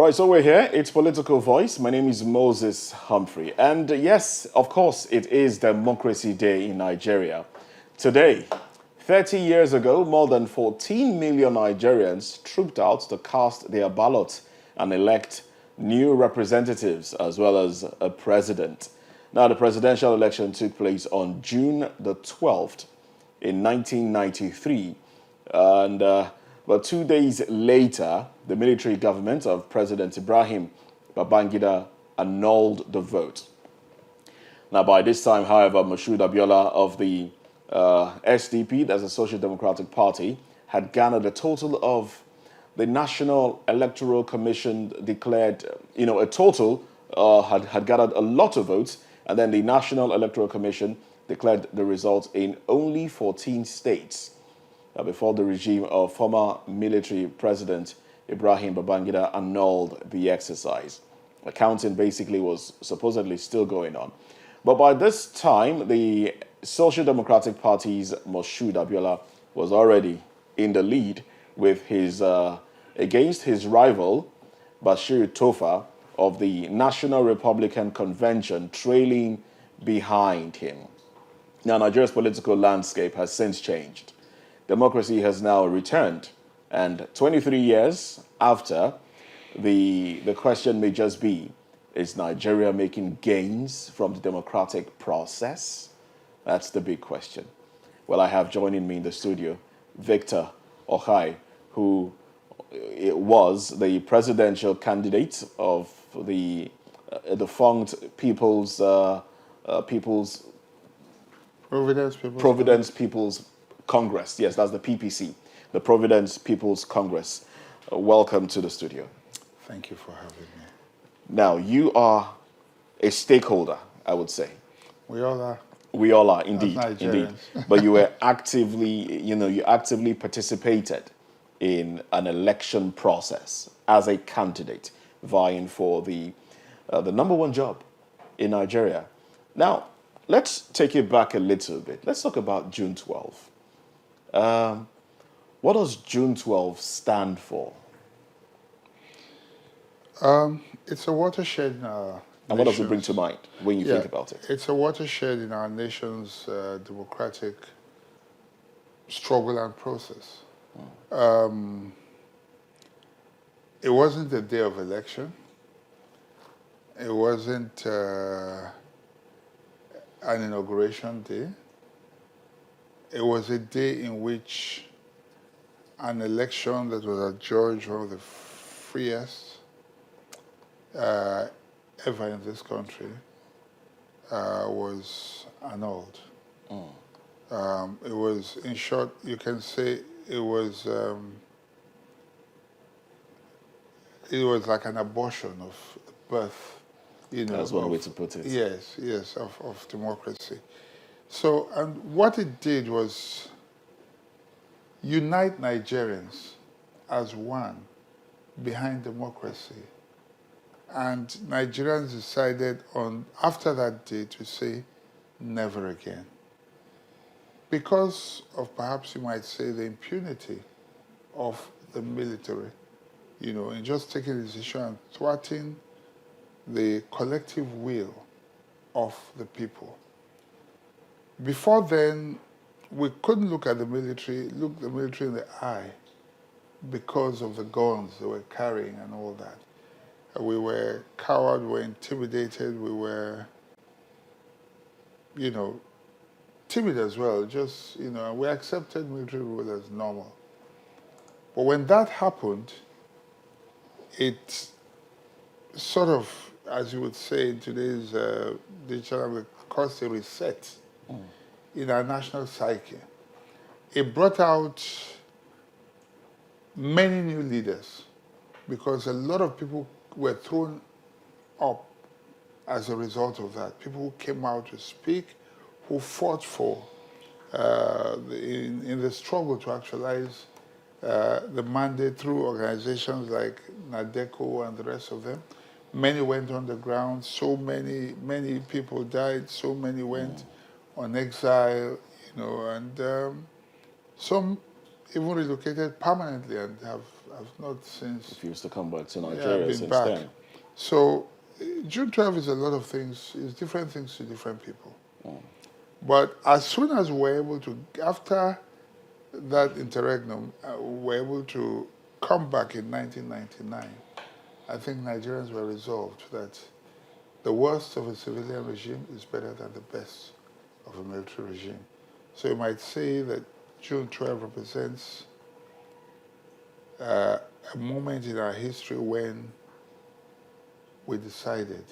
right, so we're here. It's Political Voice. My name is Moses Humphrey. And yes, of course, it is Democracy Day in Nigeria. Today, 30 years ago, more than 14 million Nigerians trooped out to cast their ballots and elect new representatives as well as a president. Now, the presidential election took place on June the 12th in 1993. But 2 days later, the military government of President Ibrahim Babangida annulled the vote. Now, by this time, however, Moshood Abiola of the SDP, that's the Social Democratic Party, had garnered a total of the National Electoral Commission declared, a total had gathered a lot of votes, and then the National Electoral Commission declared the results in only 14 states before the regime of former military president Ibrahim Babangida annulled the exercise. The counting basically was supposedly still going on. But by this time, the Social Democratic Party's Moshood Abiola was already in the lead with his against his rival Bashir Tofa of the National Republican Convention trailing behind him. Now, Nigeria's political landscape has since changed. Democracy has now returned, and 23 years after, the question may just be, is Nigeria making gains from the democratic process? That's the big question. Well, I have joining me in the studio Victor Ohai, who was the presidential candidate of the defunct Providence People's Congress. Yes, that's the PPC, the Providence People's Congress. Welcome to the studio. Thank you for having me. Now, you are a stakeholder, I would say. We all are. We all are, indeed. As Indeed. Nigerians. But you were actively, you actively participated in an election process as a candidate vying for the number one job in Nigeria. Now, let's take it back a little bit. Let's talk about June 12th. What does June 12th stand for? It's a watershed in our And what does it bring to mind when you think about it? It's a watershed in our nation's democratic struggle and process. It wasn't a day of election. It wasn't an inauguration day. It was a day in which an election that was adjudged one of the freest ever in this country was annulled. It was, in short, you can say it was like an abortion of the birth, That's one way to put it. Yes, of democracy. So, and what it did was unite Nigerians as one behind democracy. And Nigerians decided after that day to say, never again. Because of, perhaps you might say, the impunity of the military, in just taking a decision and thwarting the collective will of the people. Before then, we couldn't look the military in the eye because of the guns they were carrying and all that. We were cowed, we were intimidated, we were, timid as well. Just, we accepted military rule as normal. But when that happened, it sort of, as you would say in today's digital, caused a reset in our national psyche. It brought out many new leaders because a lot of people were thrown up as a result of that. People who came out to speak, who fought for in the struggle to actualize the mandate through organizations like NADECO and the rest of them. Many went underground, so many people died, so many went on exile, and some even relocated permanently and I've not since. Refused to come back to Yeah, I've Nigeria been since back. then. So June 12 is a lot of things. It's different things to different people. But as soon as we're able to, after that interregnum, we're able to come back in 1999, I think Nigerians were resolved that the worst of a civilian regime is better than the best of a military regime. So you might say that June 12 represents a moment in our history when we decided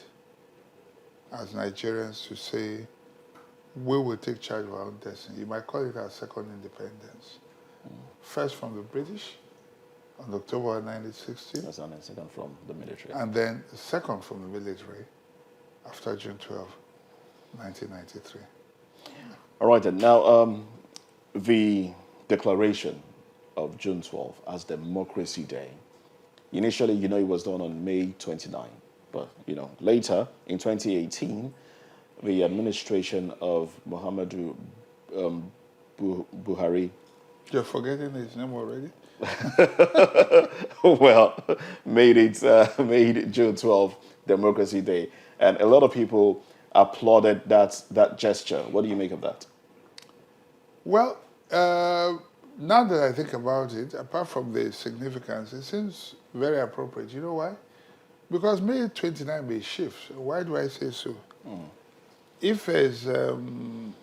as Nigerians to say, we will take charge of our own destiny. You might call it our second independence. First from the British on October 1960. That's an incident from the military. And then the second from the military after June 12, 1993. All right, then. Now, the declaration of June 12 as Democracy Day, initially, it was done on May 29. But, later, in 2018, the administration of Muhammadu Buhari. You're forgetting his name already? Well, made June 12 Democracy Day. And a lot of people applauded that gesture. What do you make of that? Well, now that I think about it, apart from the significance, it seems very appropriate. You know why? Because May 29 may shift. Why do I say so? If there's an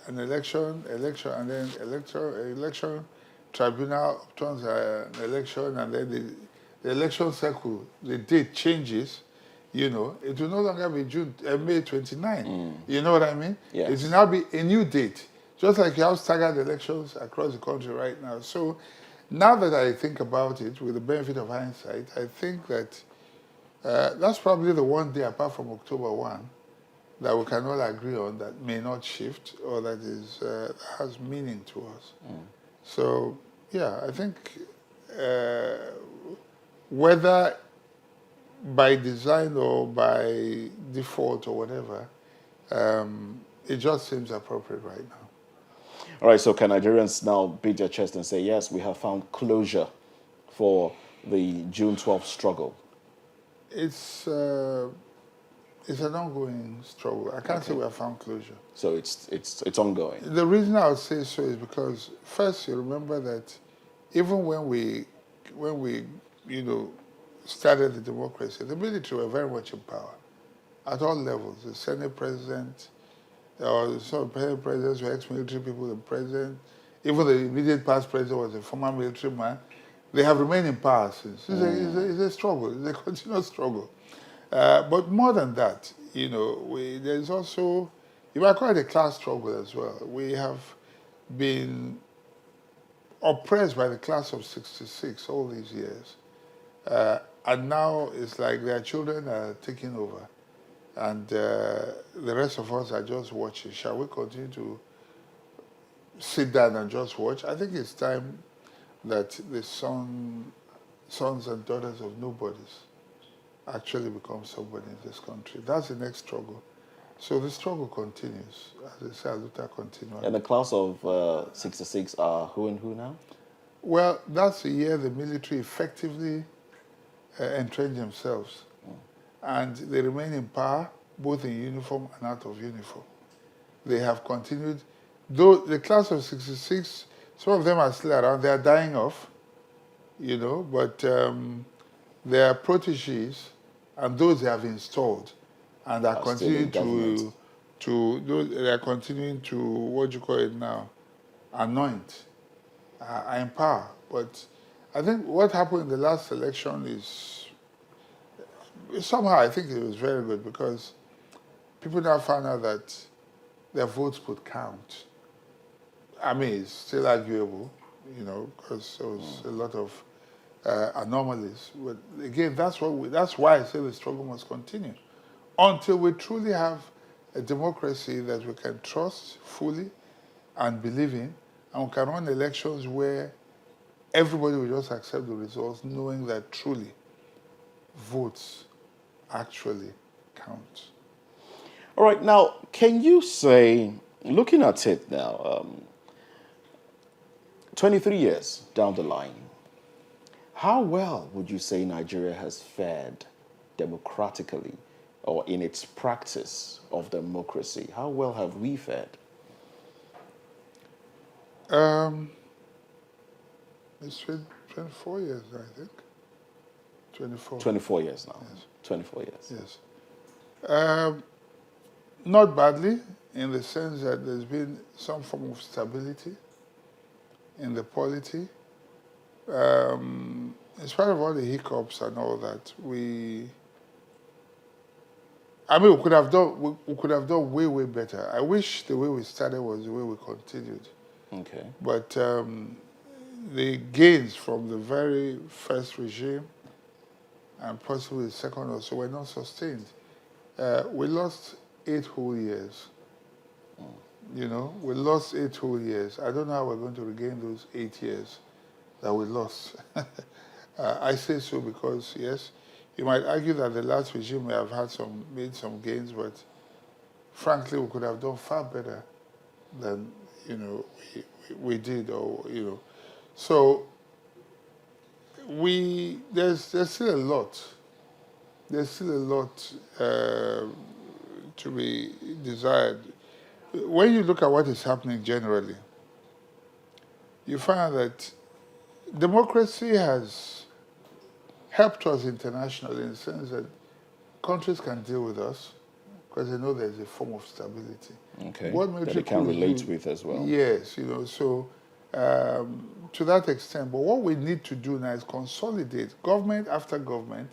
election, and then election tribunal turns an election, and then the election cycle, the date changes, it will no longer be May 29. You know what I mean? Yes. It will now be a new date, just like you have staggered elections across the country right now. So now that I think about it, with the benefit of hindsight, I think that that's probably the one day, apart from October 1, that we can all agree on that may not shift or that has meaning to us. So, yeah, I think whether by design or by default or whatever, it just seems appropriate right now. All right, so can Nigerians now beat their chest and say, yes, we have found closure for the June 12th struggle? It's an ongoing struggle. I can't say we have found closure. So it's ongoing. The reason I would say so is because first you remember that even when we started the democracy, the military were very much in power at all levels. The Senate president, or some presidents were ex-military people, the president, even the immediate past president was a former military man. They have remained in power since. It's a struggle. It's a continuous struggle. But more than that, there's also, you might call it a class struggle as well. We have been oppressed by the class of 66 all these years. And now it's like their children are taking over. And the rest of us are just watching. Shall we continue to sit down and just watch? I think it's time that the sons and daughters of nobodies actually become somebody in this country. That's the next struggle. So the struggle continues, as I say, Luther continues. And the class of 66 are who and who now? Well, that's the year the military effectively entrenched themselves. And they remain in power, both in uniform and out of uniform. They have continued, though the class of 66, some of them are still around, they are dying off, but their proteges and those they have installed and are continuing they are continuing to, what do you call it now, anoint, are in power. But I think what happened in the last election is, somehow I think it was very good because people now found out that their votes could count. I mean, it's still arguable, because there was a lot of anomalies. But again, that's why I say the struggle must continue until we truly have a democracy that we can trust fully and believe in, and we can run elections where everybody will just accept the results, knowing that truly votes actually count. All right, now, can you say, looking at it now, 23 years down the line, How well would you say Nigeria has fared democratically or in its practice of democracy? How well have we fared? It's 24 years, I think. 24. 24 years now. Yes. 24 years. Yes. Not badly, in the sense that there's been some form of stability in the polity. In spite of all the hiccups and all that, we could have done way better. I wish the way we started was the way we continued. Okay. But the gains from the very first regime and possibly the second or so were not sustained. We lost 8 whole years. You know, we lost 8 whole years. I don't know how we're going to regain those 8 years that we lost. I say so because, yes, you might argue that the last regime may have made some gains, but frankly, we could have done far better than, you know, we did, or, you know. So there's still a lot. There's still a lot to be desired. When you look at what is happening generally, you find that democracy has helped us internationally in the sense that countries can deal with us because they know there's a form of stability. Okay. What that they can relate with as well. Yes, you know, so to that extent. But what we need to do now is consolidate. Government after government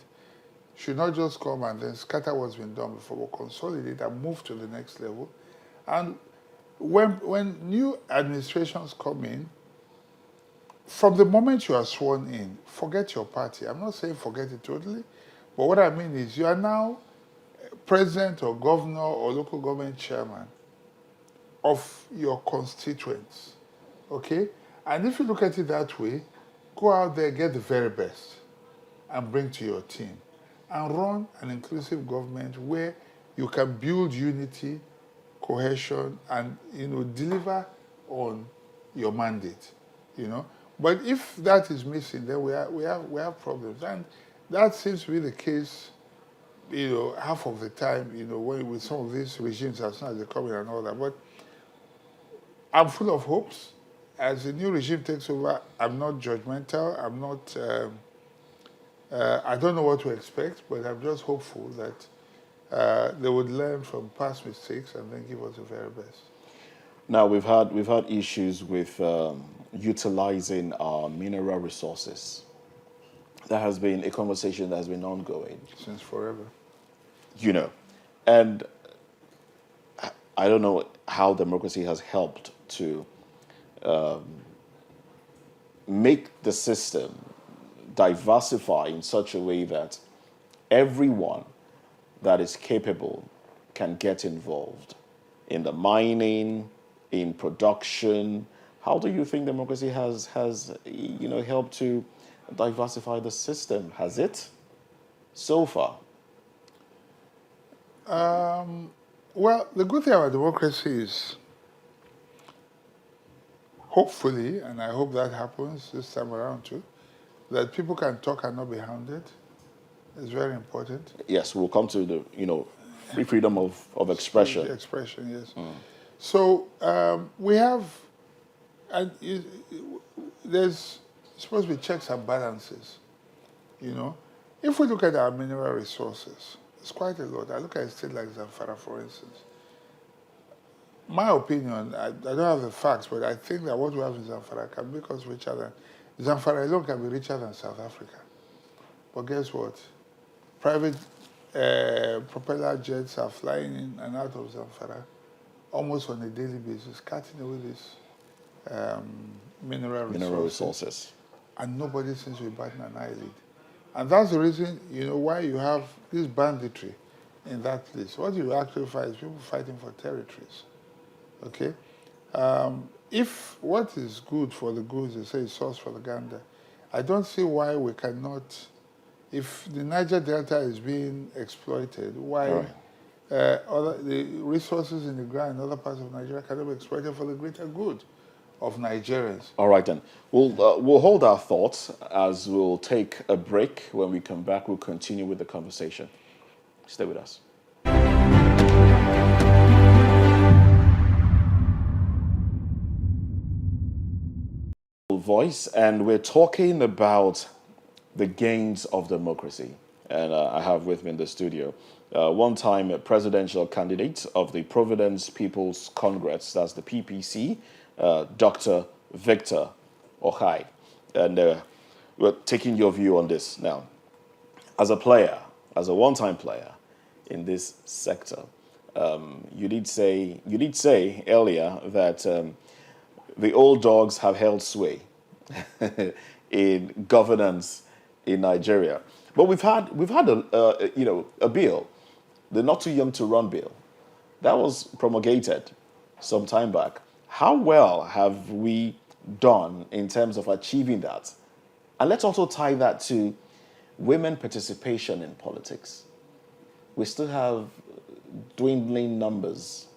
should not just come and then scatter what's been done before, but consolidate and move to the next level. And when new administrations come in, from the moment you are sworn in, forget your party. I'm not saying forget it totally, but what I mean is you are now president or governor or local government chairman of your constituents, okay? And if you look at it that way, go out there, get the very best, and bring to your team, and run an inclusive government where you can build unity, cohesion, and, you know, deliver on your mandate, you know. But if that is missing, then we have problems, and that seems to be the case, you know, half of the time, you know, with some of these regimes as soon as they come in and all that. But I'm full of hopes. As the new regime takes over, I'm not judgmental. I'm not. I don't know what to expect, but I'm just hopeful that they would learn from past mistakes and then give us the very best. Now we've had issues with utilizing our mineral resources. That has been a conversation that has been ongoing Since forever. You know, and I don't know how democracy has helped to make the system diversify in such a way that everyone that is capable can get involved in the mining, in production. How do you think democracy has you know, helped to diversify the system? Has it so far? Well, the good thing about democracy is, hopefully, and I hope that happens this time around too, that people can talk and not be hounded. It's very important. Yes, we'll come to the, you know, freedom of expression. Expression, yes. So we have, and there's supposed to be checks and balances, you know. If we look at our mineral resources, it's quite a lot. I look at a state like Zamfara, for instance. My opinion, I don't have the facts, but I think that what we have in Zamfara can make us richer than, Zamfara alone can be richer than South Africa. But guess what? Private propeller jets are flying in and out of Zamfara almost on a daily basis, cutting away this mineral resources. And nobody seems to be batting an eyelid. And that's the reason, you know, why you have this banditry in that place. What you actually find is people fighting for territories. Okay? If what is good for the goose, they say is sauce for the gander, I don't see why we cannot, if the Niger Delta is being exploited, why the resources in the ground in other parts of Nigeria cannot be exploited for the greater good of Nigerians. All right, then. We'll hold our thoughts as we'll take a break. When we come back, we'll continue with the conversation. Stay with us. Voice, and we're talking about the gains of democracy. And I have with me in the studio one-time presidential candidate of the Providence People's Congress, that's the PPC, Dr. Victor Ohai. And we're taking your view on this now. As a player, as a one-time player in this sector, you did say earlier that the old dogs have held sway in governance in Nigeria. But we've had a bill, the Not Too Young to Run bill, that was promulgated some time back. How well have we done in terms of achieving that? And let's also tie that to women participation in politics. We still have dwindling numbers.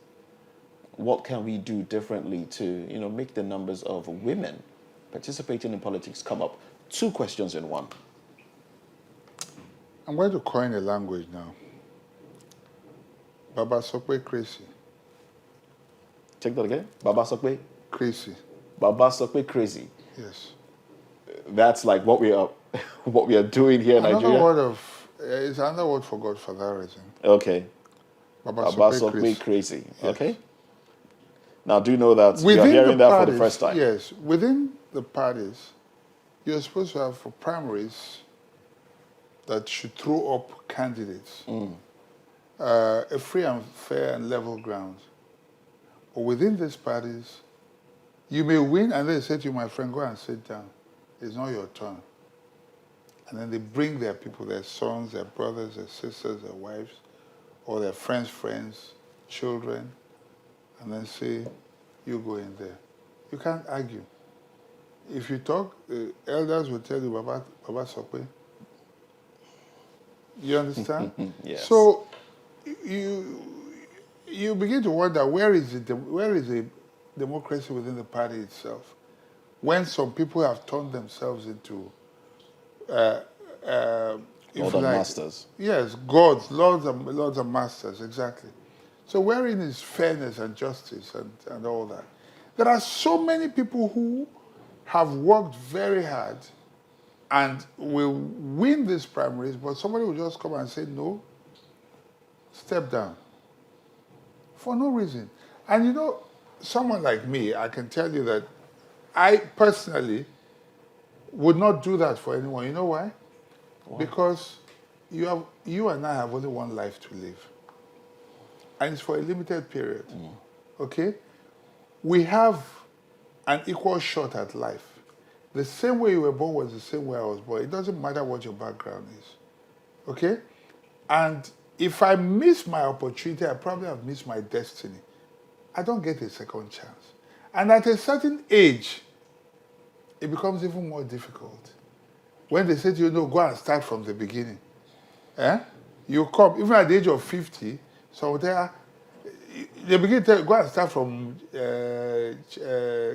What can we do differently to, make the numbers of women participating in politics come up? Two questions in one. I'm going to coin a language now. Baba Sokwe crazy. Take that again. Baba Sokwe? Crazy. Baba Sokwe crazy. Yes. That's like what we are doing here in Nigeria. It's another word for God for that reason. Okay. Baba Sokwe crazy. Yes. Okay. Now, do you know that we are hearing that for the first time? Yes. Within the parties, you're supposed to have for primaries that should throw up candidates. A free and fair and level ground. But within these parties, you may win and they say to you, my friend, go and sit down. It's not your turn. And then they bring their people, their sons, their brothers, their sisters, their wives, or their friends, children, and then say, you go in there. You can't argue. If you talk, the elders will tell you, Baba Sokwe. You understand? Yes. So you begin to wonder, where is the democracy within the party itself? When some people have turned themselves into Lord and masters. Yes, gods, lords and masters, exactly. So wherein is fairness and justice and all that? There are so many people who have worked very hard and will win these primaries, but somebody will just come and say, no, step down. For no reason. And someone like me, I can tell you that I personally would not do that for anyone. You know why? Why? Because you and I have only one life to live. And it's for a limited period. Okay? We have an equal shot at life. The same way you were born was the same way I was born. It doesn't matter what your background is. Okay? And if I miss my opportunity, I probably have missed my destiny. I don't get a second chance. And at a certain age, it becomes even more difficult. When they say to you, no, go and start from the beginning. You come, even at the age of 50, so they begin to go and start from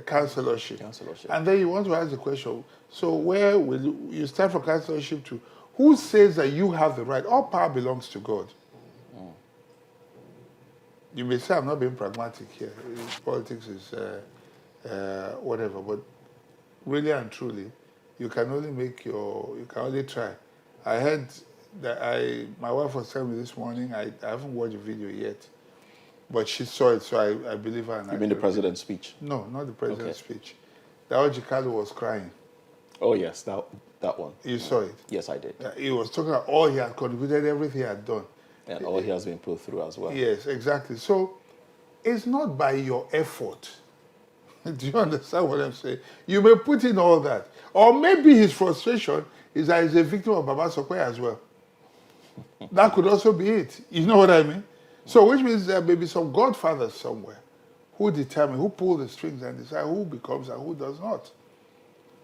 councillorship. And then you want to ask the question, so where will you start from councillorship to? Who says that you have the right? All power belongs to God. You may say I'm not being pragmatic here. Politics is whatever, but really and truly, you can only try. I heard that my wife was telling me this morning, I haven't watched the video yet, but she saw it, so I believe her. You mean the president's speech? No, not the president's speech. That Kalu was crying. Oh yes, that one. You saw it? Yes, I did. He was talking about all he had contributed, everything he had done. And all he has been put through as well. Yes, exactly. So it's not by your effort. Do you understand what I'm saying? You may put in all that. Or maybe his frustration is that he's a victim of Baba Sokwe as well. That could also be it. You know what I mean? So which means there may be some godfathers somewhere who pull the strings and decide who becomes and who does not.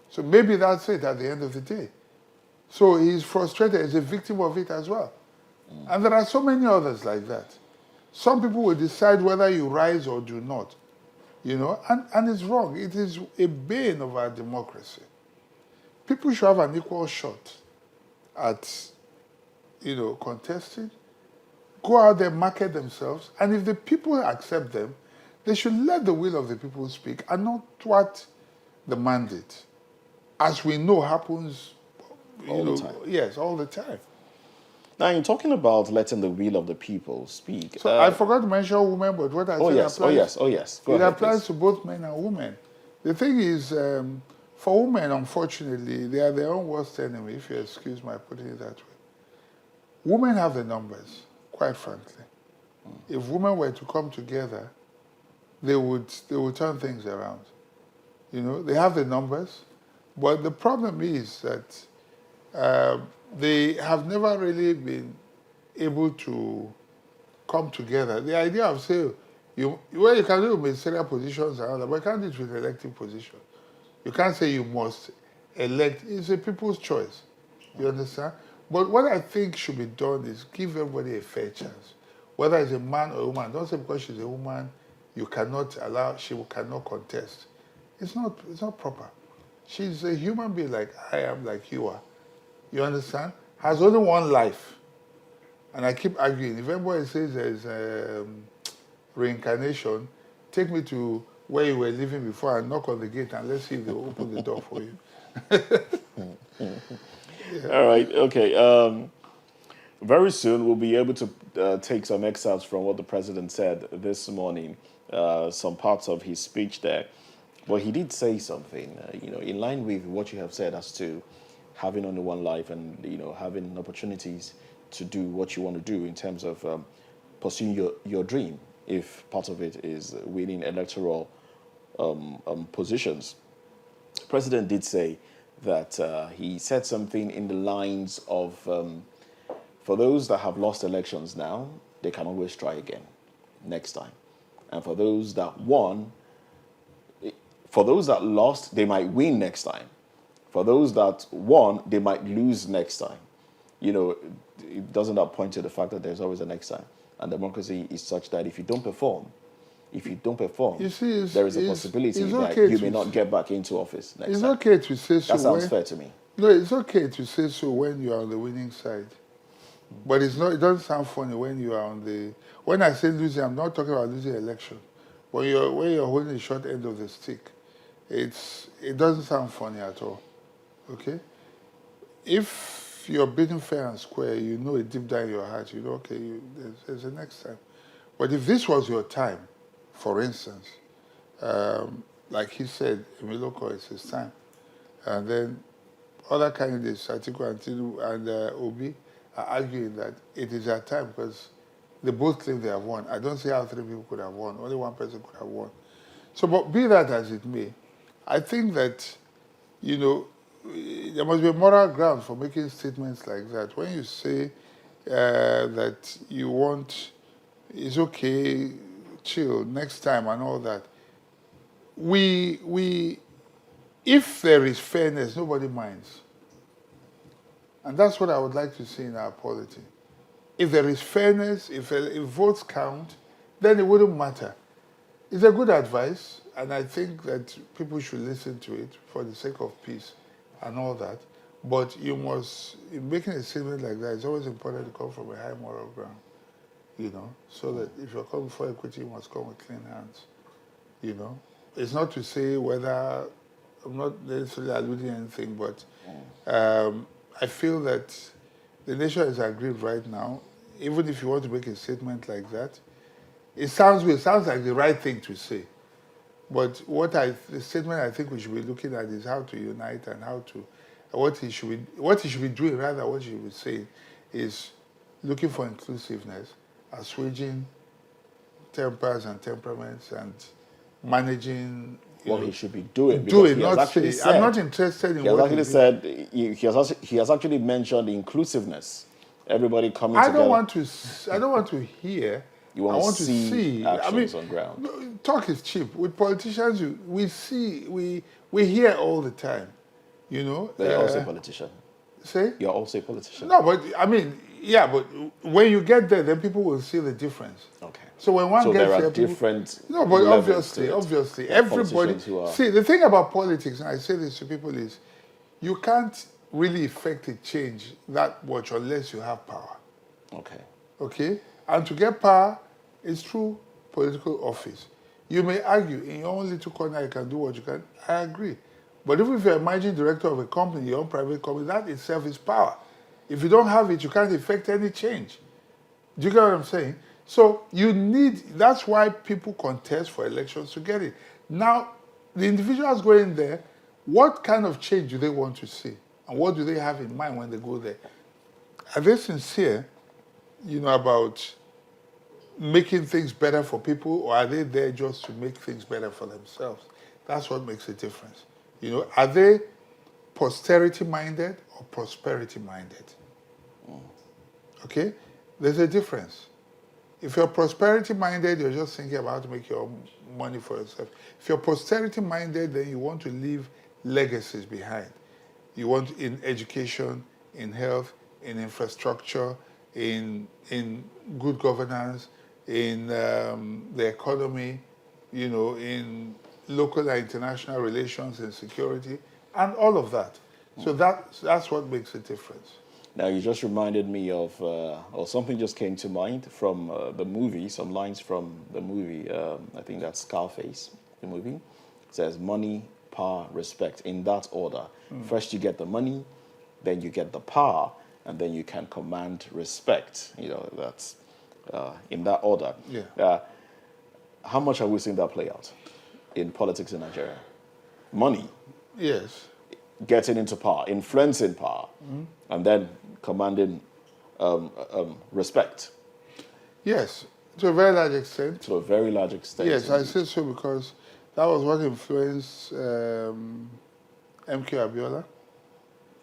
So maybe that's it at the end of the day. So he's frustrated, he's a victim of it as well. And there are so many others like that. Some people will decide whether you rise or do not you know, and it's wrong. It is a bane of our democracy. People should have an equal shot at, you know, contesting, go out there, market themselves, and if the people accept them, they should let the will of the people speak and not what the mandate, as we know happens, All the time. Yes, all the time. Now, you're talking about letting the will of the people speak. So I forgot to mention women, but what I said applies. Oh yes. Go It ahead, applies please. to both men and women. The thing is, for women, unfortunately, they are their own worst enemy, if you excuse my putting it that way. Women have the numbers, quite frankly. If women were to come together, they would turn things around. You know, they have the numbers, but the problem is that they have never really been able to come together. The idea of saying, you can do ministerial positions and all that, but you can't do it with elective positions. You can't say you must elect. It's a people's choice. You understand? But what I think should be done is give everybody a fair chance. Whether it's a man or a woman, don't say because she's a woman, you cannot allow, she cannot contest. It's not proper. She's a human being like I am, like you are. You understand? Has only one life. And I keep arguing. If anybody says there's reincarnation, take me to where you were living before and knock on the gate and let's see if they will open the door for you. Yeah. All right, okay. Very soon we'll be able to take some excerpts from what the president said this morning, some parts of his speech there. But he did say something, in line with what you have said as to having only one life and, having opportunities to do what you want to do in terms of pursuing your dream, if part of it is winning electoral positions. The president did say that he said something in the lines of, for those that have lost elections now, they can always try again next time. And for those that won, for those that lost, they might win next time. For those that won, they might lose next time. It doesn't point to the fact that there's always a next time. And democracy is such that if you don't perform, you see, there is a possibility that you may not get back into office next time. It's okay to say so. That sounds fair to me. No, it's okay to say so when you are on the winning side. But it doesn't sound funny when you are on the... When I say losing, I'm not talking about losing election. When you're holding the short end of the stick, it doesn't sound funny at all. Okay? If you're beating fair and square, you know it deep down in your heart, okay, there's a next time. But if this was your time, for instance, like he said, Emiloko, it's his time. And then other candidates, Atiku and Tinubu and Obi, are arguing that it is their time because they both claim they have won. I don't see how 3 people could have won. Only one person could have won. So, but be that as it may, I think that, there must be a moral ground for making statements like that. When you say that you want, it's okay, chill, next time and all that, if there is fairness, nobody minds. And that's what I would like to see in our polity. If there is fairness, if votes count, then it wouldn't matter. It's a good advice, and I think that people should listen to it for the sake of peace and all that. But you must, in making a statement like that, it's always important to come from a high moral ground, so that if you're coming for equity, you must come with clean hands, It's not to say whether, I'm not necessarily alluding anything, but I feel that the nation is agreed right now, even if you want to make a statement like that, it sounds like the right thing to say. But the statement I think we should be looking at is how to unite and what he should be doing, rather what he should be saying, is looking for inclusiveness, assuaging tempers and temperaments, and managing what he should be doing. I'm not interested in what he has actually mentioned inclusiveness. Everybody coming together. I don't want to hear. I want to see actions on ground. Talk is cheap. With politicians, we hear all the time. But you're also a politician. Say? You're also a politician. No, but but when you get there, then people will see the difference. Okay. So when one So gets there are here, people, different no, but levels to obviously, it. everybody. Politicians who are See, the thing about politics, and I say this to people, is you can't really effect a change that much unless you have power. okay. Okay? And to get power is through political office. You may argue in your own little corner you can do what you can. I agree. But if you're a managing director of a company, your own private company, that itself is power. If you don't have it, you can't effect any change. Do you get what I'm saying? So you need, that's why people contest for elections to get it. Now, the individuals going there, what kind of change do they want to see? And what do they have in mind when they go there? Are they sincere, about making things better for people, or are they there just to make things better for themselves? That's what makes a difference. Are they posterity-minded or prosperity-minded? Okay? There's a difference. If you're prosperity-minded, you're just thinking about how to make your money for yourself. If you're posterity-minded, then you want to leave legacies behind. You want in education, in health, in infrastructure, in good governance, in the economy, in local and international relations and security, and all of that. So that's what makes a difference. Now, you just reminded me of, or something just came to mind from the movie, some lines from the movie. I think that's Scarface, the movie. It says money, power, respect, in that order. First you get the money, then you get the power, and then you can command respect. That's in that order. Yeah. How much have we seen that play out in politics in Nigeria? Money. Yes. Getting into power, influencing power, and then commanding respect. Yes, to a very large extent. To a very large extent. Yes, I say so because that was what influenced MK Abiola.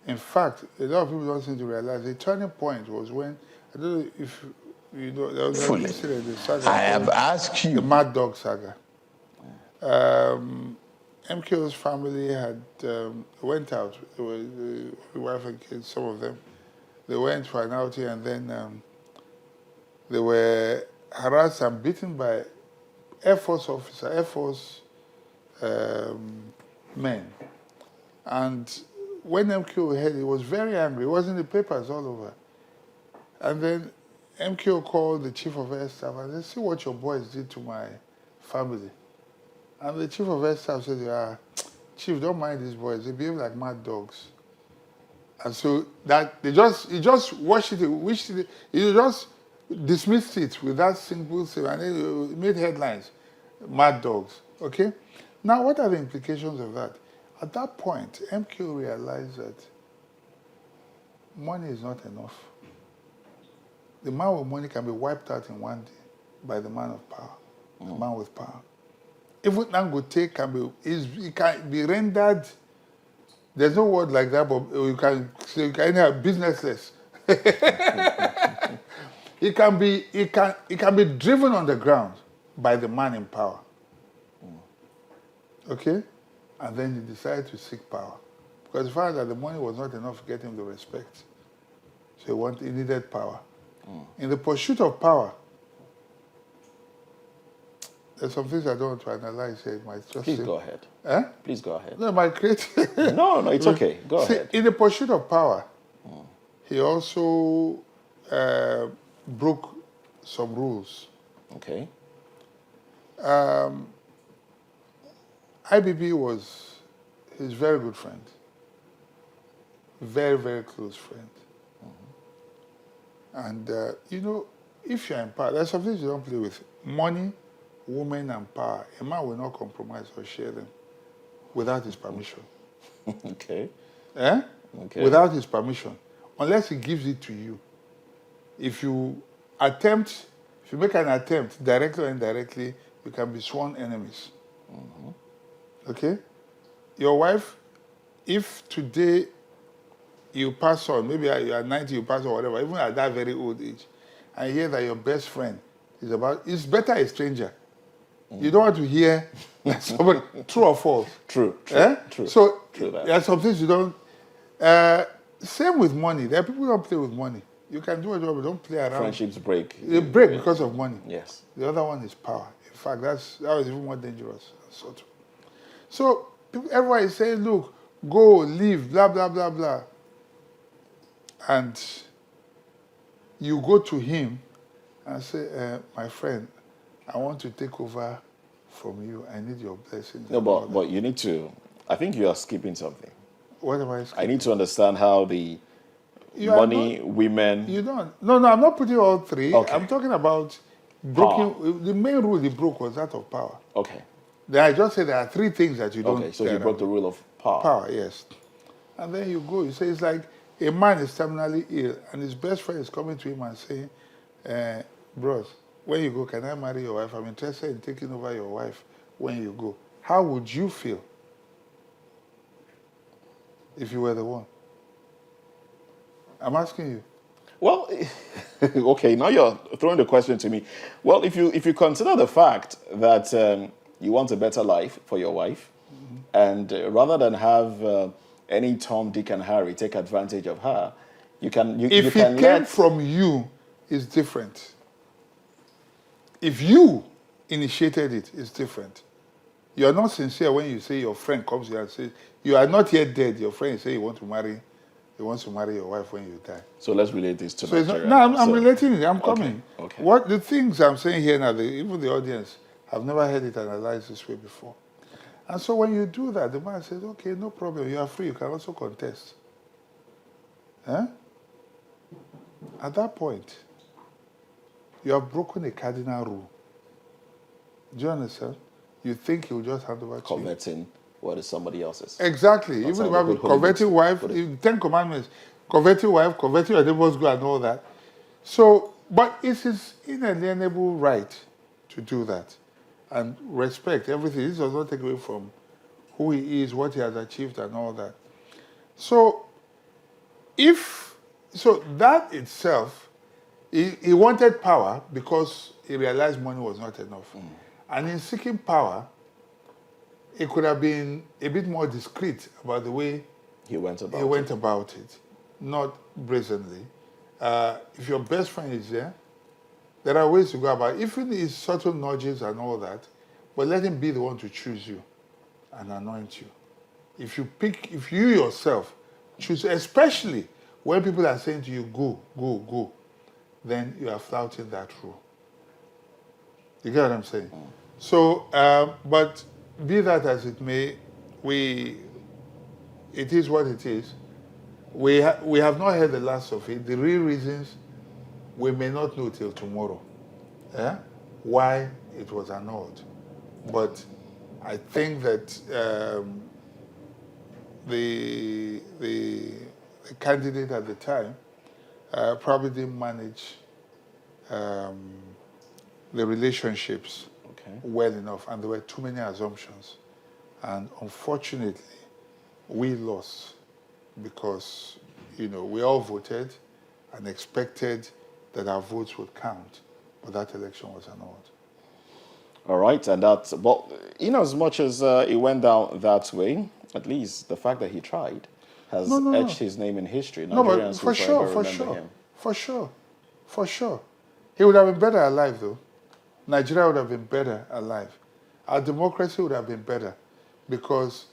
In fact, a lot of people don't seem to realize the turning point was when, I don't know if you know, there was an incident, the saga. I have asked you. The Mad Dog saga. MKO's family had went out. There were the wife and kids, some of them. They went for an outing and then they were harassed and beaten by Air Force men. And when MKO heard it, he was very angry. It was in the papers all over. And then MKO called the chief of air staff and said, see what your boys did to my family. And the chief of air staff said, Chief, don't mind these boys. They behave like mad dogs. And so that he just watched it, he just dismissed it with that simple thing, and it made headlines, mad dogs. Okay? Now, what are the implications of that? At that point, MQ realized that money is not enough. The man with money can be wiped out in one day by the man of power, the man with power. Even Dangote can be rendered. There's no word like that, but you can have businessless. It can be driven on the ground by the man in power. Okay? And then he decided to seek power. Because he found that the money was not enough to get him the respect. So he needed power. In the pursuit of power, there's some things I don't want to analyze here. It might just Please go ahead. Please go ahead. No, it might create... No, it's okay. Go ahead. In the pursuit of power, he also broke some rules. Okay. IBB was his very good friend. Very, very close friend. And, if you're in power, there's some things you don't play with. Money, women, and power. A man will not compromise or share them without his permission. Okay. Okay. Without his permission. Unless he gives it to you. If you make an attempt, directly or indirectly, you can be sworn enemies. Okay? Your wife, if today you pass on, maybe you are 90, you pass on, whatever, even at that very old age, and hear that your best friend it's better a stranger. You don't want to hear somebody, true or false. True. So true that. there are some things you don't... same with money. There are people who don't play with money. You can do it, but don't play around. Friendships break. They break because of money. Yes. The other one is power. In fact, that was even more dangerous. So everyone is saying, look, go, leave, blah, blah, blah, blah. And you go to him and say, my friend, I want to take over from you. I need your blessings. No, but you need to, I think you are skipping something. What am I skipping? I need to understand how the money, women... You don't. No, I'm not putting all three. Okay. I'm talking about broken. The main rule he broke was that of power. Okay. I just said there are three things that you don't... Okay, so you broke the rule of power. Power, yes. And then you go, you say it's like a man is terminally ill and his best friend is coming to him and saying, bros, when you go, can I marry your wife? I'm interested in taking over your wife when you go. How would you feel if you were the one? I'm asking you. Well, okay, now you're throwing the question to me. Well, if you consider the fact that you want a better life for your wife, and rather than have any Tom, Dick, and Harry take advantage of her, you can... If it came from you, it's different. If you initiated it, it's different. You are not sincere when you say your friend comes here and says, you are not yet dead. Your friend say he wants to marry your wife when you die. So let's relate this to Nigeria. Nigeria. I'm relating it. I'm coming. Okay. What the things I'm saying here now, even the audience, I've never heard it analyzed this way before. And so when you do that, the man says, okay, no problem. You are free. You can also contest. Huh? At that point, you have broken a cardinal rule. Do you understand? You think he'll just hand over to you. Converting what is somebody else's. Exactly. That's even if I'm converting wife, 10 commandments, converting wife, converting your neighbor's girl and all that. So, but it's his inalienable right to do that. And respect everything. This does not take away from who he is, what he has achieved and all that. So, that itself, he wanted power because he realized money was not enough. And in seeking power, he could have been a bit more discreet about the way he went about it, not brazenly. If your best friend is there are ways to go about it. Even his subtle nudges and all that, but let him be the one to choose you and anoint you. If you yourself choose, especially when people are saying to you, go, go, go, then you are flouting that rule. You get what I'm saying? So, but be that as it may, it is what it is. We have not heard the last of it. The real reasons we may not know till tomorrow. Why it was annulled. But I think that the candidate at the time probably didn't manage the relationships well enough, and there were too many assumptions. And unfortunately, we lost because, we all voted and expected that our votes would count, but that election was annulled. All right, and that's, but in as much as it went down that way, at least the fact that he tried has etched his name in history. No, but for sure. He would have been better alive, though. Nigeria would have been better alive. Our democracy would have been better, because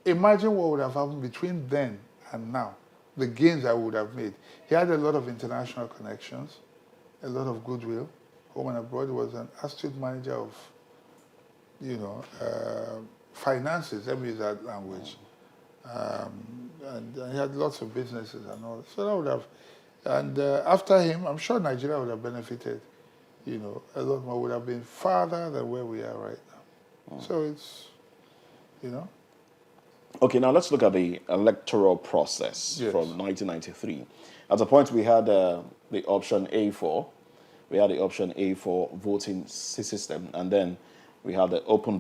imagine what would have happened between then and now, the gains that we would have made. He had a lot of international connections, a lot of goodwill, home and abroad. He was an astute manager of, finances, let me use that language. And he had lots of businesses and all. So that would have, and after him, I'm sure Nigeria would have benefited, a lot more, would have been farther than where we are right now. So it's, Okay, now let's look at the electoral process from 1993. At a point, we had the option A4. We had the option A4 voting system, and then we had the open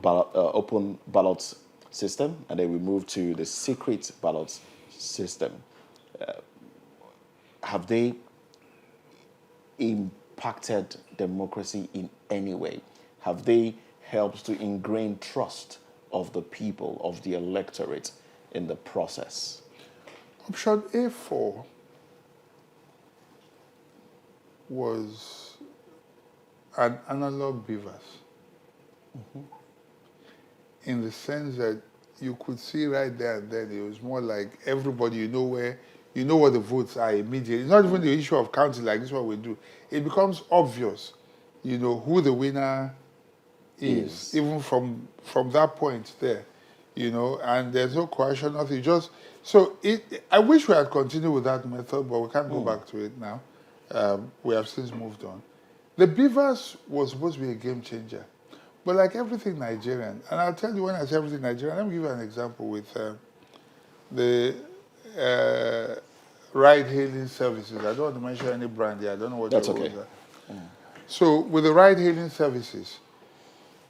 ballot system, and then we moved to the secret ballot system. Have they impacted democracy in any way? Have they helped to ingrain trust of the people, of the electorate in the process? Option A4 was an analog beavers, in the sense that you could see right there and then it was more like everybody, you know what the votes are immediately. It's not even the issue of counting like this is what we do. It becomes obvious, who the winner is, even from that point there, and there's no question, nothing. Just so I wish we had continued with that method, but we can't go back to it now. We have since moved on. The beavers was supposed to be a game changer, but like everything Nigerian, and I'll tell you when I say everything Nigerian, let me give you an example with the ride-hailing services. I don't want to mention any brand here. I don't know what That's your okay. rules are. So with the ride-hailing services,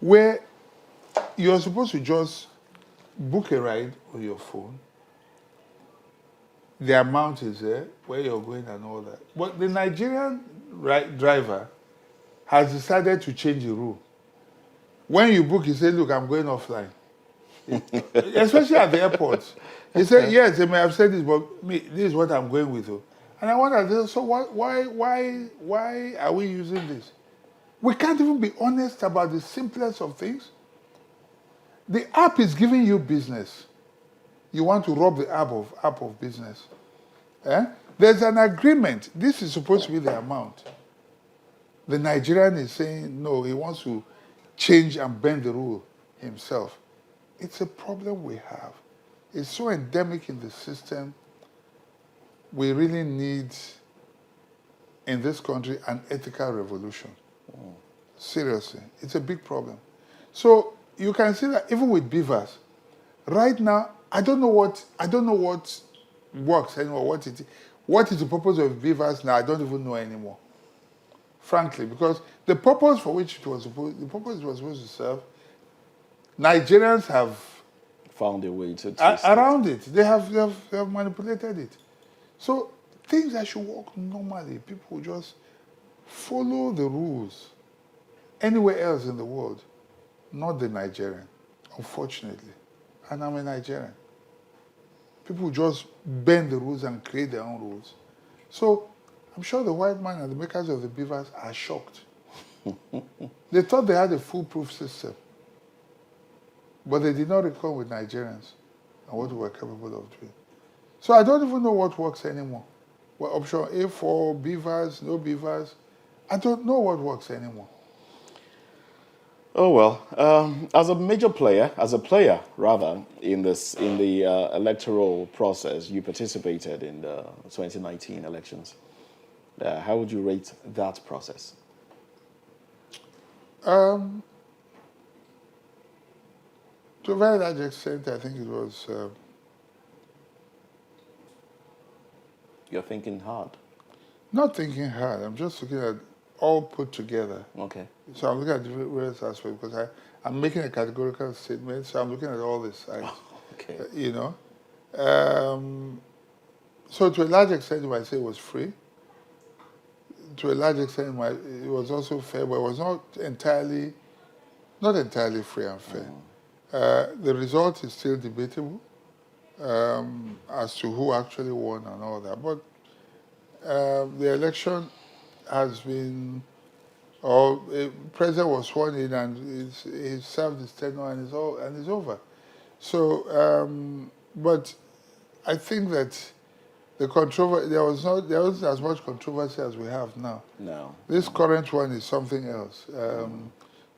where you're supposed to just book a ride on your phone, the amount is there, where you're going and all that. But the Nigerian driver has decided to change the rule. When you book, he said, look, I'm going offline. Especially at the airports. He said, yes, they may have said this, but this is what I'm going with. And I wonder, so why are we using this? We can't even be honest about the simplest of things. The app is giving you business. You want to rob the app of business. There's an agreement. This is supposed to be the amount. The Nigerian is saying, no, he wants to change and bend the rule himself. It's a problem we have. It's so endemic in the system. We really need, in this country, an ethical revolution. Seriously, it's a big problem. So you can see that even with beavers, right now, I don't know what works anymore. What is the purpose of beavers now? I don't even know anymore. Frankly, because the purpose for which it was supposed to serve, Nigerians have found a way to twist around it. They have manipulated it. So things that should work normally, people just follow the rules. Anywhere else in the world, not the Nigerian, unfortunately. And I'm a Nigerian. People just bend the rules and create their own rules. So I'm sure the white man and the makers of the beavers are shocked. They thought they had a foolproof system. But they did not reckon with Nigerians and what we were capable of doing. So I don't even know what works anymore. Well, option A for beavers, no beavers. I don't know what works anymore. Oh well, as a major player, in the electoral process, you participated in the 2019 elections. How would you rate that process? To a very large extent, I think it was. You're thinking hard. Not thinking hard. I'm just looking at all put together. Okay. So I'm looking at different various aspects because I'm making a categorical statement. So I'm looking at all the sides. Okay. So to a large extent, you might say it was free. To a large extent, it was also fair, but it was not entirely free and fair. The result is still debatable as to who actually won and all that. But the election has been, president was sworn in and he served his tenure and it's over. So, but I think that the controversy, there wasn't as much controversy as we have now. No. This current one is something else.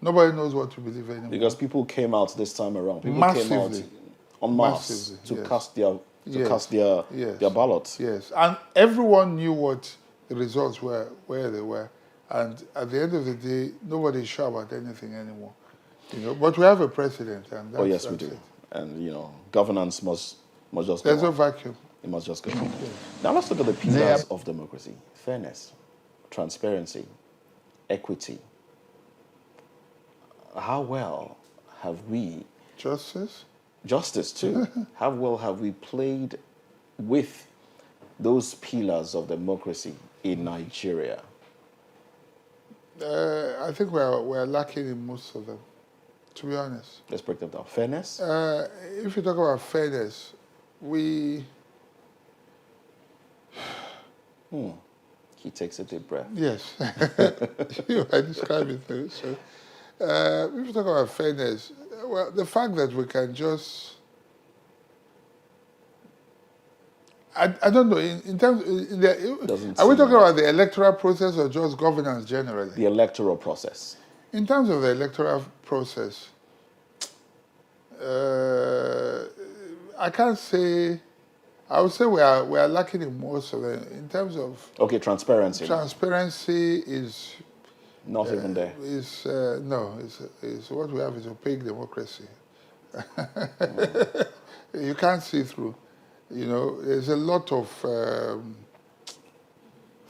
Nobody knows what to believe anymore. Because people came out this time around. People Massively. came out en masse to yes. cast their ballots. Yes, and everyone knew what the results were, where they were, and at the end of the day, nobody's sure about anything anymore. But we have a president, and that's, yes, we do. It. And governance must just go. There's no vacuum. It must just go. Now let's look at the pillars of democracy: fairness, transparency, equity. How well have we... Justice too. How well have we played with those pillars of democracy in Nigeria? I think we're lacking in most of them, to be honest. Let's break them down. Fairness? If you talk about fairness, He takes a deep breath. Yes. I describe it there. So, if you talk about fairness, well, the fact that we can just, I don't know, in terms, Doesn't are we seem talking like about the electoral process or just governance generally? the electoral process. In terms of the electoral process, I can't say, I would say we are lacking in most of it. In terms of Okay, transparency. transparency is Not even there. no, it's what we have is opaque democracy. You can't see through. You know, there's a lot of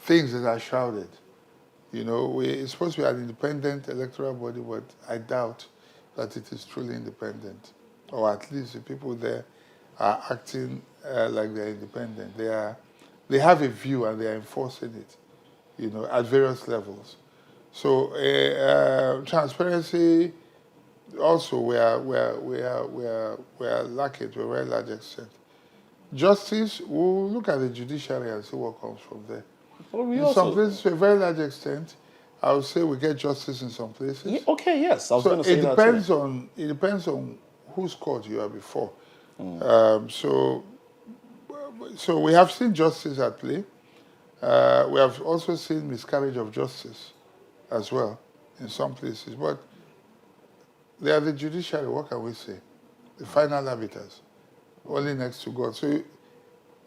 things that are shrouded. You know, it's supposed to be an independent electoral body, but I doubt that it is truly independent. Or at least the people there are acting like they're independent. They have a view and they are enforcing it, you know, at various levels. So transparency, also we are lacking to a very large extent. Justice, we'll look at the judiciary and see what comes from there. Well, we In some places, to a very large extent, I would say we get justice in some places. Yeah, okay, yes, I was So going to say it that depends too. on whose court you are before. So we have seen justice at play. We have also seen miscarriage of justice as well in some places. But they are the judiciary, what can we say? The final arbiters, only next to God. So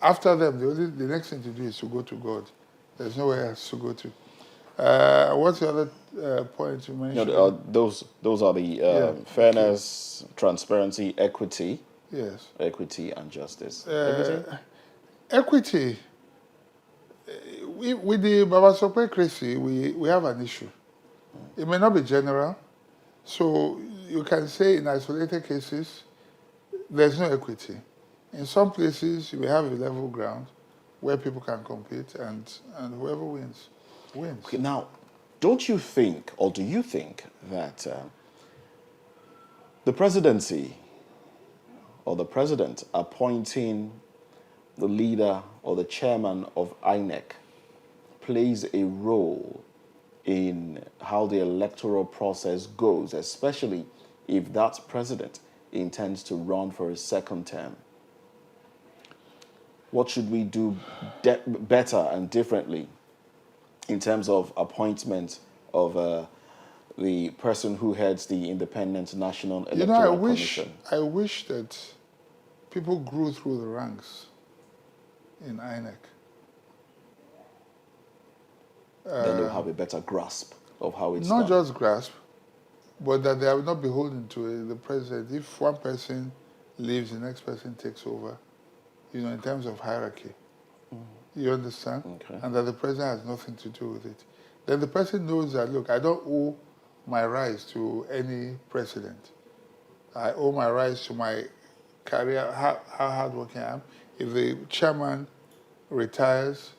after them, the next thing to do is to go to God. There's nowhere else to go to. What's the other point you mentioned? Those are the fairness, transparency, equity. Yes. Equity and justice. Equity. With the babasopecracy, we have an issue. It may not be general. So you can say in isolated cases, there's no equity. In some places, you may have a level ground where people can compete and whoever wins, wins. Okay, now, don't you think, or do you think that the presidency or the president appointing the leader or the chairman of INEC plays a role in how the electoral process goes, especially if that president intends to run for a second term? What should we do better and differently in terms of appointment of the person who heads the Independent National Electoral Commission? I wish that people grew through the ranks in INEC. Then they'll have a better grasp of how it's not done. just grasp, but that they are not beholden to the president. If one person leaves, the next person takes over, you know, in terms of hierarchy. You understand? Okay. And that the president has nothing to do with it. Then the person knows that, look, I don't owe my rights to any president. I owe my rights to my career, how hardworking I am. If the chairman retires,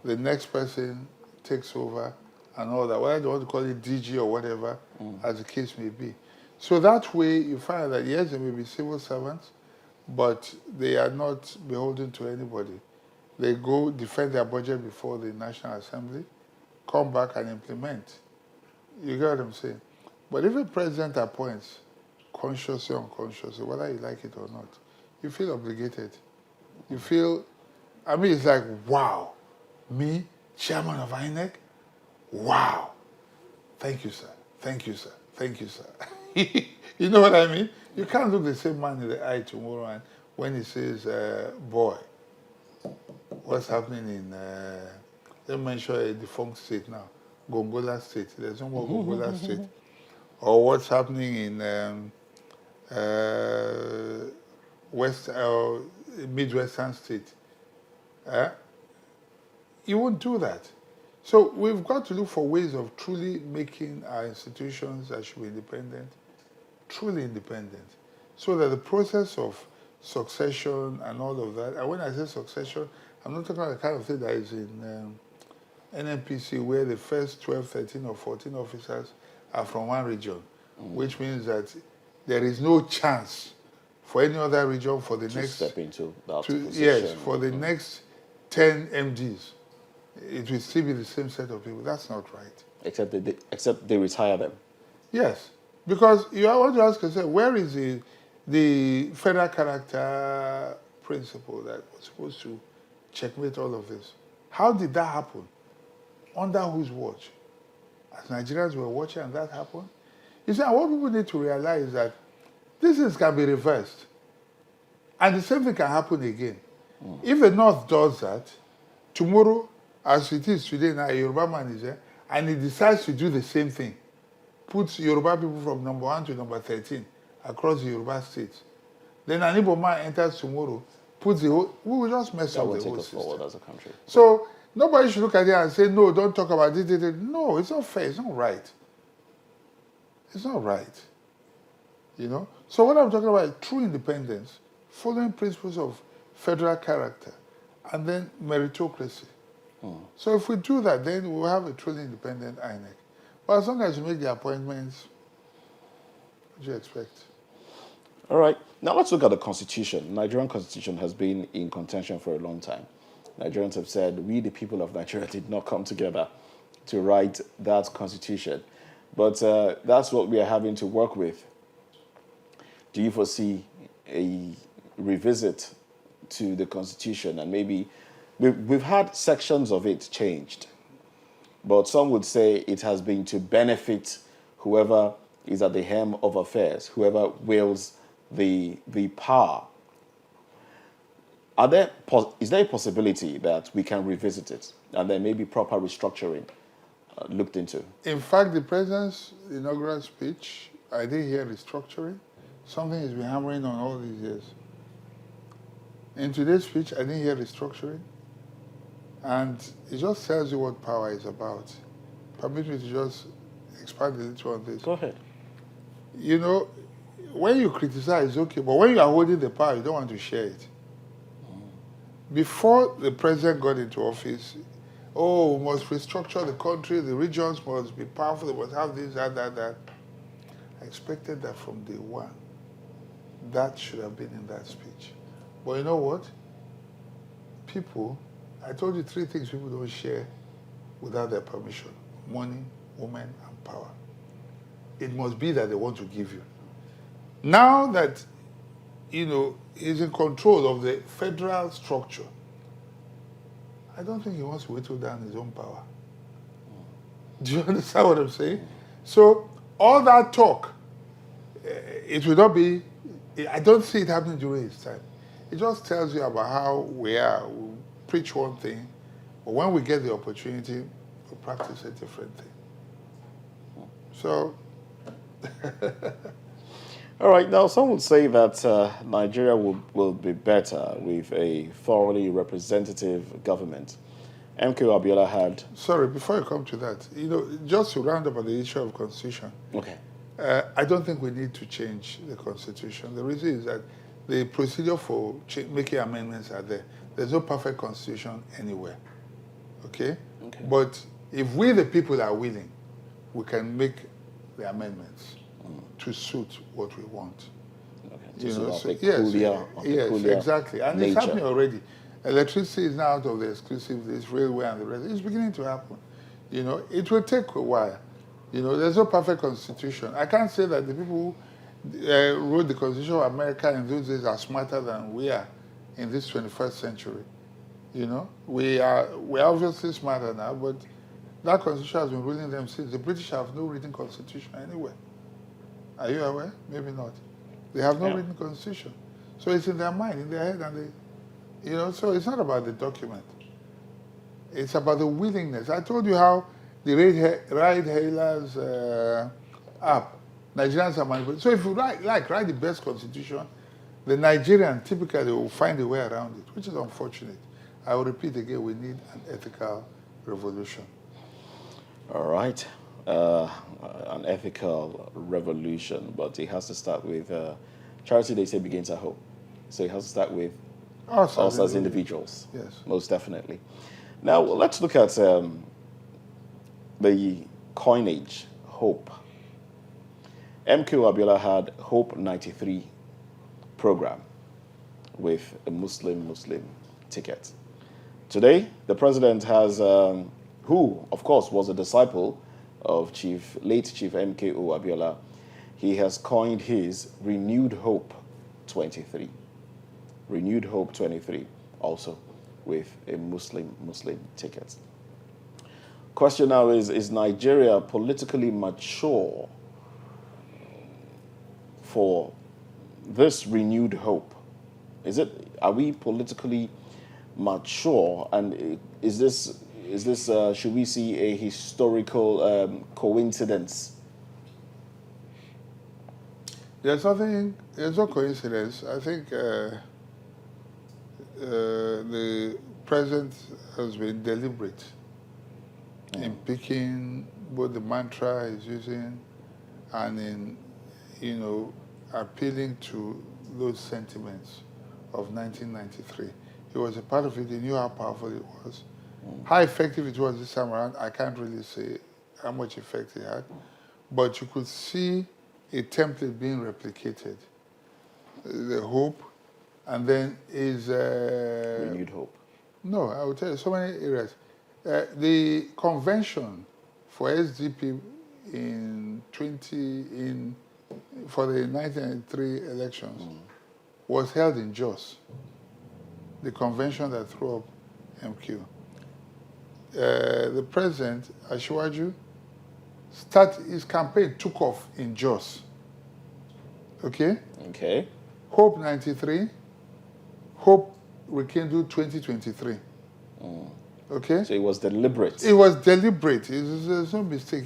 the next person takes over and all that. Whether they want to call it DG or whatever, as the case may be. So that way you find that, yes, they may be civil servants, but they are not beholden to anybody. They go defend their budget before the National Assembly, come back and implement. You get what I'm saying? But if a president appoints, consciously or unconsciously, whether you like it or not, you feel obligated. You feel, I mean, it's like, wow, me, chairman of INEC? Wow. Thank you, sir. Thank you, sir. Thank you, sir. You know what I mean? You can't look the same man in the eye tomorrow and when he says, boy, what's happening in, let me mention a defunct state now, Gongola State. There's no more Gongola State. Or what's happening in Midwestern State. You won't do that. So we've got to look for ways of truly making our institutions that should be independent, truly independent, so that the process of succession and all of that, and when I say succession, I'm not talking about the kind of thing that is in NNPC where the first 12, 13 or 14 officers are from one region, which means that there is no chance for any other region for the next step into that position. position. Yes, for the next 10 MDs. it will still be the same set of people. That's not right. Except they retire them. Yes, because you want to ask yourself, where is the federal character principle that was supposed to checkmate all of this? How did that happen? Under whose watch? As Nigerians were watching and that happened? You see, what people need to realize is that these things can be reversed. And the same thing can happen again. If the North does that, tomorrow, as it is today now, a Yoruba man is there, and he decides to do the same thing, puts Yoruba people from number 1 to number 13 across the Yoruba states. Then an Igbo man enters tomorrow, puts the whole, we will just mess up the whole system. That will take us forward as a country. So nobody should look at it and say, no, don't talk about it. No, it's not fair. It's not right. It's not right. You know? So what I'm talking about is true independence, following principles of federal character, and then meritocracy. So if we do that, then we'll have a truly independent INEC. But as long as you make the appointments, what do you expect? All right. Now let's look at the Constitution. The Nigerian Constitution has been in contention for a long time. Nigerians have said, we, the people of Nigeria, did not come together to write that Constitution. But that's what we are having to work with. Do you foresee a revisit to the Constitution? And maybe we've had sections of it changed, but some would say it has been to benefit whoever is at the helm of affairs, whoever wields the power. Is there a possibility that we can revisit it and then maybe proper restructuring looked into? In fact, the president's inaugural speech, I did hear restructuring. Something he's been hammering on all these years. In today's speech, I didn't hear restructuring. And it just tells you what power is about. Permit me to just expand a little on this. Go ahead. You know, when you criticize, okay, but when you are holding the power, you don't want to share it. Before the president got into office, we must restructure the country, the regions must be powerful, they must have this, that. I expected that from day one. That should have been in that speech. But you know what? People, I told you 3 things people don't share without their permission: money, women, and power. It must be that they want to give you. Now that, you know, he's in control of the federal structure, I don't think he wants to whittle down his own power. Do you understand what I'm saying? So all that talk, it will not be, I don't see it happening during his time. It just tells you about how we are. We preach one thing, but when we get the opportunity, we practice a different thing. So. All right. Now, some would say that Nigeria will be better with a thoroughly representative government. MK Abiola had... Sorry, before you come to that, you know, just to round up on the issue of constitution. Okay. I don't think we need to change the constitution. The reason is that the procedure for making amendments are there. There's no perfect constitution anywhere. Okay? But if we, the people, are willing, we can make the amendments to suit what we want. Okay. You know, yes, exactly. And nature. It's happening already. Electricity is now out of the exclusive list, railway and the rest. It's beginning to happen. You know, it will take a while. You know, there's no perfect constitution. I can't say that the people who wrote the Constitution of America in those days are smarter than we are in this 21st century. You know, we're obviously smarter now, but that constitution has been ruling them since. The British have no written constitution anywhere. Are you aware? Maybe not. They have no written constitution. So it's in their mind, in their head, and they, you know, so it's not about the document. It's about the willingness. I told you how the ride hailers app, Nigerians are manipulated. So if you write the best constitution, the Nigerian typically will find a way around it, which is unfortunate. I will repeat again, we need an ethical revolution. All right. An ethical revolution, but it has to start with charity, they say, begins at home. So it has to start with us as individuals. Yes. Most definitely. Now, let's look at the coinage, Hope. MK Abiola had Hope 93 program with a Muslim ticket. Today, the president has, who, of course, was a disciple of late Chief MKO Abiola, he has coined his Renewed Hope 23. Renewed Hope 23, also with a Muslim ticket. Question now is Nigeria politically mature for this renewed hope? Are we politically mature, and should we see a historical coincidence? There's no coincidence. I think the president has been deliberate in picking both the mantra he's using and in, appealing to those sentiments of 1993. He was a part of it. He knew how powerful it was. How effective it was this time around, I can't really say how much effect it had. But you could see a template being replicated. The hope, and then is... Renewed hope. No, I will tell you so many areas. The convention for SDP for the 1993 elections was held in Jos, the convention that threw up MQ. The president, Asiwaju, his campaign took off in Jos. Okay? Okay. Hope 93, Hope Rekindle 2023. Okay? So it was deliberate. It was deliberate. There's no mistake.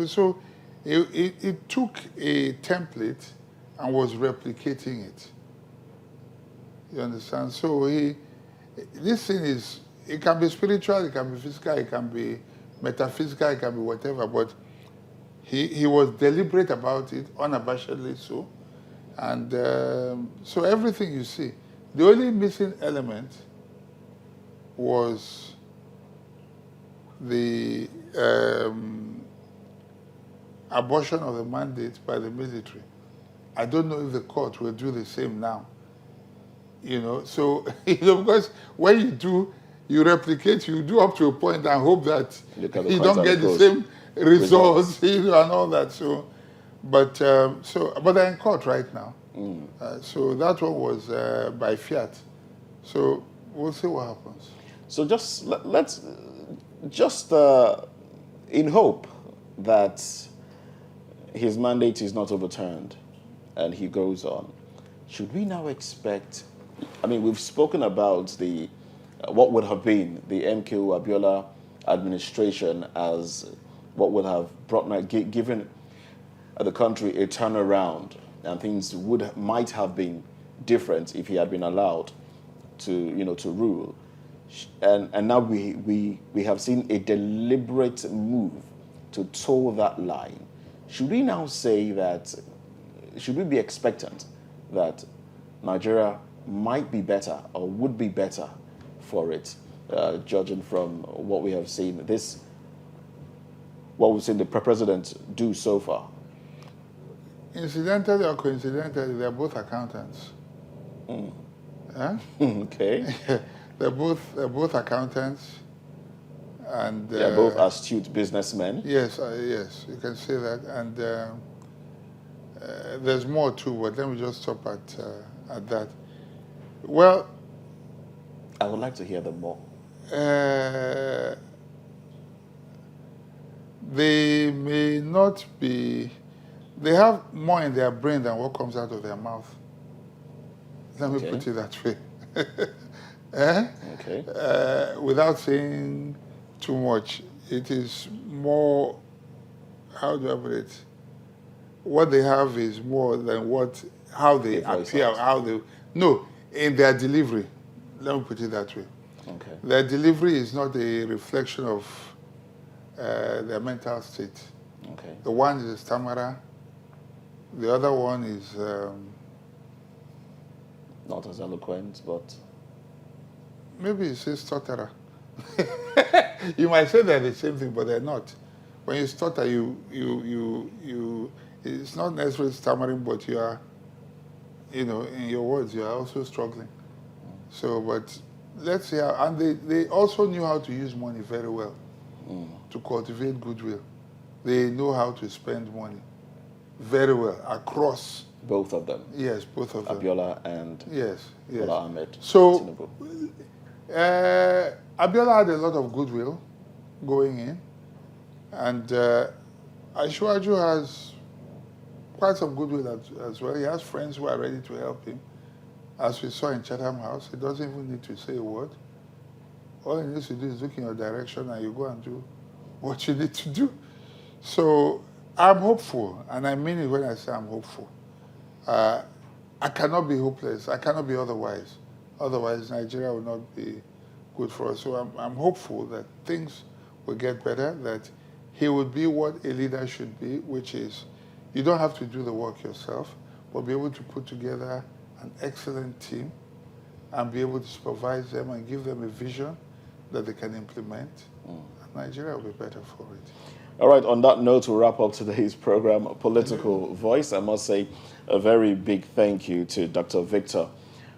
So it took a template and was replicating it. You understand? So this thing it can be spiritual, it can be physical, it can be metaphysical, it can be whatever, but he was deliberate about it, unabashedly so. And so everything you see, the only missing element was the abortion of the mandate by the military. I don't know if the court will do the same now. So because when you replicate, you do up to a point and hope that you don't get the same results, and all that. So, but they're in court right now. So that one was by fiat. So we'll see what happens. So let's in hope that his mandate is not overturned and he goes on, should we now expect, we've spoken about what would have been the MKO Abiola administration as what would have given the country a turnaround, and things might have been different if he had been allowed to rule. And now we have seen a deliberate move to toe that line. Should we now say that, should we be expectant that Nigeria might be better or would be better for it, judging from what we have seen, what we've seen the president do so far? Incidentally or coincidentally, they're both accountants. Huh? Okay. They're both accountants, and they're both astute businessmen. Yes, yes, you can say that. And there's more too, but let me just stop at that. Well, I would like to hear them more. They may not be. They have more in their brain than what comes out of their mouth. Let me put it that way. Okay. Without saying too much, it is more, how do I put it? What they have is more than how they appear, in their delivery. Let me put it that way. Okay. Their delivery is not a reflection of their mental state. Okay. The one is a stammerer. The other one is... not as eloquent, but... Maybe it's a stutterer. You might say they're the same thing, but they're not. When you stutter, it's not necessarily stammering, but you are, in your words, you are also struggling. So, but let's see how, and they also knew how to use money very well to cultivate goodwill. They know how to spend money very well across. Both of them. Yes, both of them. Abiola and Yes, yes. Bola Ahmed So, Tinubu. Abiola had a lot of goodwill going in, and Ashwaju has quite some goodwill as well. He has friends who are ready to help him. As we saw in Chatham House, he doesn't even need to say a word. All he needs to do is look in your direction and you go and do what you need to do. So I'm hopeful, and I mean it when I say I'm hopeful. I cannot be hopeless. I cannot be otherwise. Otherwise, Nigeria will not be good for us. So I'm hopeful that things will get better, that he would be what a leader should be, which is you don't have to do the work yourself, but be able to put together an excellent team and be able to supervise them and give them a vision that they can implement. And Nigeria will be better for it. All right, on that note, we'll wrap up today's program, Political Voice. I must say a very big thank you to Dr. Victor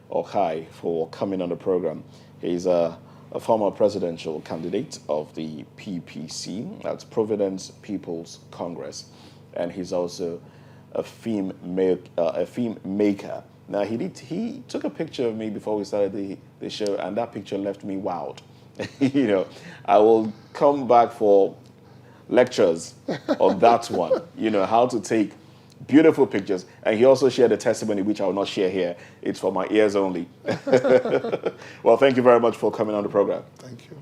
Okai for coming on the program. He's a former presidential candidate of the PPC, that's Providence People's Congress, and he's also a film maker. Now, he took a picture of me before we started the show, and that picture left me wowed. You know, I will come back for lectures on that one, you know, how to take beautiful pictures. And he also shared a testimony, which I will not share here. It's for my ears only. Well, thank you very much for coming on the program. Thank you.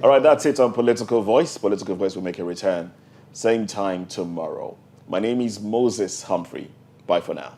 All right, that's it on Political Voice. Political Voice will make a return same time tomorrow. My name is Moses Humphrey. Bye for now.